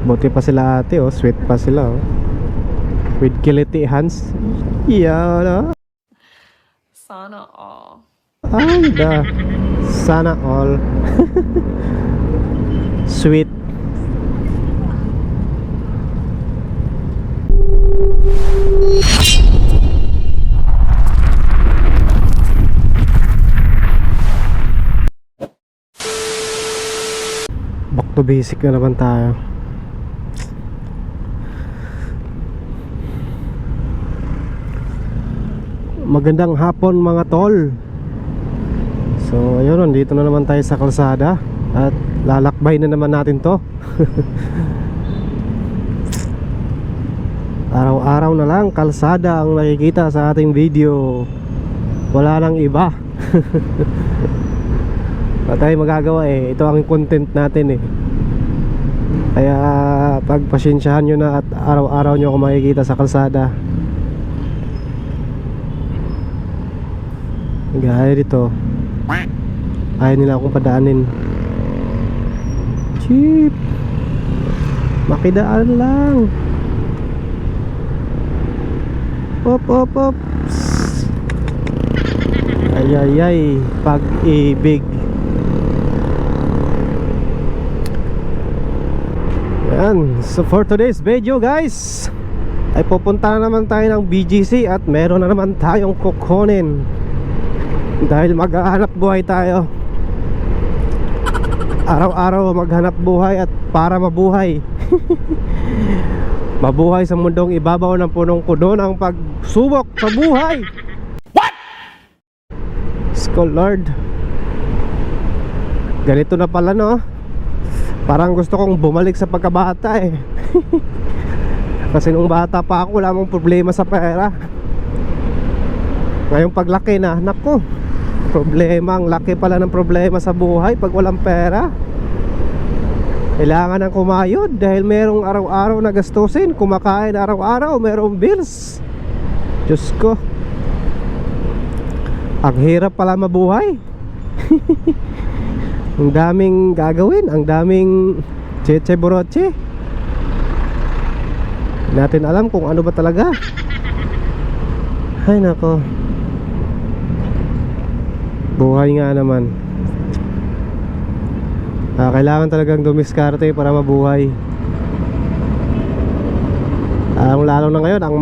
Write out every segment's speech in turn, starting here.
Buti pa sila ate, oh. Sweet pa sila, oh. With kiliti hands. Yan, oh. Sana all. Ay, sana all. Sweet. Back to basic na naman tayo. Magandang hapon mga tol. So ayun, dito na naman tayo sa kalsada at lalakbay na naman natin to. Araw-araw na lang kalsada ang nakikita sa ating video. Wala nang iba. Wala tayong magagawa eh. Ito ang content natin eh. Kaya pagpasensyahan nyo na at araw-araw nyo ako makikita sa kalsada. Gaya dito, ayaw nila akong padaanin. Cheap. Makidaan lang. Op, op, op. Ay, ay, ay. Pag-ibig. Yan. So for today's video guys, ay pupunta na naman tayo ng BGC at meron na naman tayong kukunin. Dahil maghahanap buhay tayo. Araw-araw maghanap buhay at para mabuhay. Mabuhay sa mundong ibabaw ng punong puno ng pagsubok sa buhay. What? Skull Lord. Ganito na pala no. Parang gusto kong bumalik sa pagkabata eh. Kasi nung bata pa ako wala mong problema sa pera. Ngayong paglaki na, naku, problema, ang laki pala ng problema sa buhay pag walang pera. Kailangan ng kumayod dahil merong araw-araw na gastusin. Kumakain araw-araw, merong bills. Diyos ko, ang hirap pala mabuhay. Ang daming gagawin, ang daming cheche boroche. Hindi natin alam kung ano ba talaga. Ay nako, buhay nga naman. Kailangan talagang dumiskarte para mabuhay. Lalo na ngayon, ang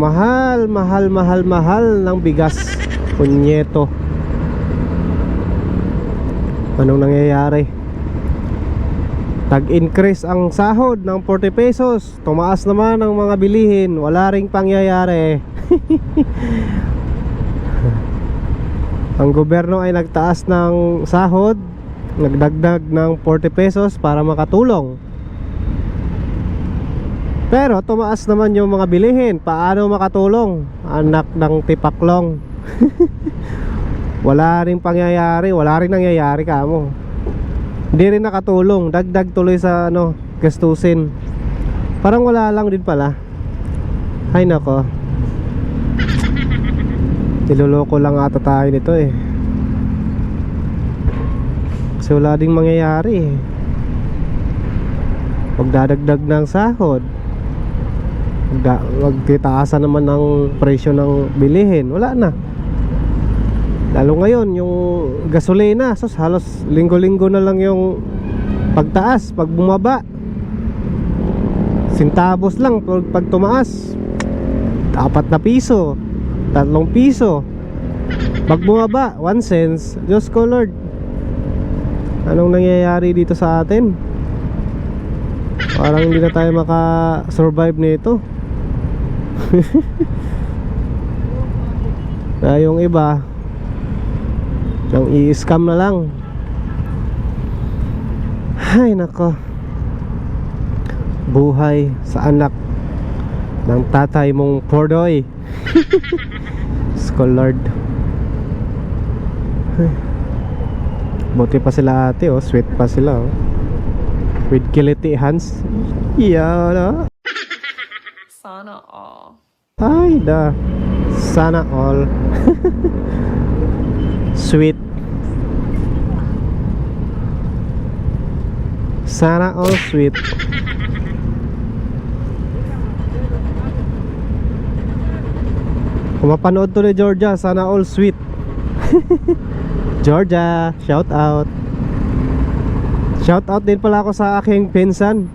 mahal ng bigas. Punyeto. Anong nangyayari? Tag-increase ang sahod ng 40 pesos. Tumaas naman ang mga bilihin. Wala ring pangyayari. Ang gobyerno ay nagtaas ng sahod, nagdagdag ng 40 pesos para makatulong. Pero tumaas naman yung mga bilihin. Paano makatulong? Anak ng tipaklong. Wala ring pangyayari, wala ring nangyayari kamo. Hindi rin nakatulong, dagdag tuloy sa gastusin. Parang wala lang din pala. Ay nako, niloloko lang ata tayo nito eh. Kasi wala ding mangyayari eh. Pagdadagdag ng sahod, magtitaasan naman ng presyo ng bilihin, wala na. Lalo ngayon yung gasolina, halos linggo-linggo na lang yung pagtaas, pag bumaba. Sintabos lang pag tumaas. 4 na piso, 3 piso. Pag bumaba, 1 cents. Diyos ko Lord, anong nangyayari dito sa atin? Parang hindi na tayo maka-survive nito. Na yung iba nang i-scam na lang. Ay nako, buhay sa anak ng tatay mong pordoy. Skull Lord. Buti pa sila ate, oh. Sweet pa sila, oh. With kiliti hands. Yan, oh. Sana all. Ay sana all. Sweet. Sana all sweet. Kung mapanood to ni Georgia, sana all sweet. Georgia, shout out. Shout out din pala ako sa aking pinsan,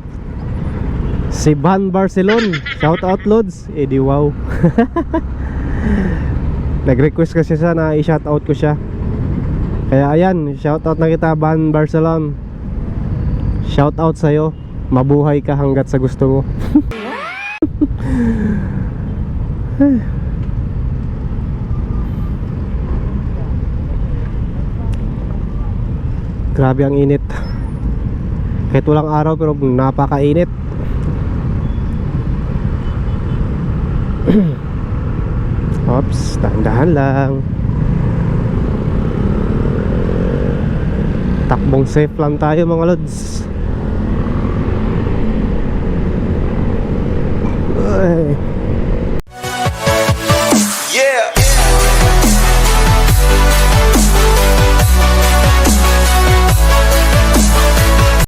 si Van Barcelon. Shout out Lods. Eh di wow. Nag-request kasi siya na i-shout out ko siya. Kaya ayan, shout out na kita Van Barcelon. Shout out sa'yo. Mabuhay ka hanggat sa gusto mo. Grabe ang init. Kahit walang araw pero napakainit. Oops, dahan-dahan lang. Takbong safe lang tayo mga lods.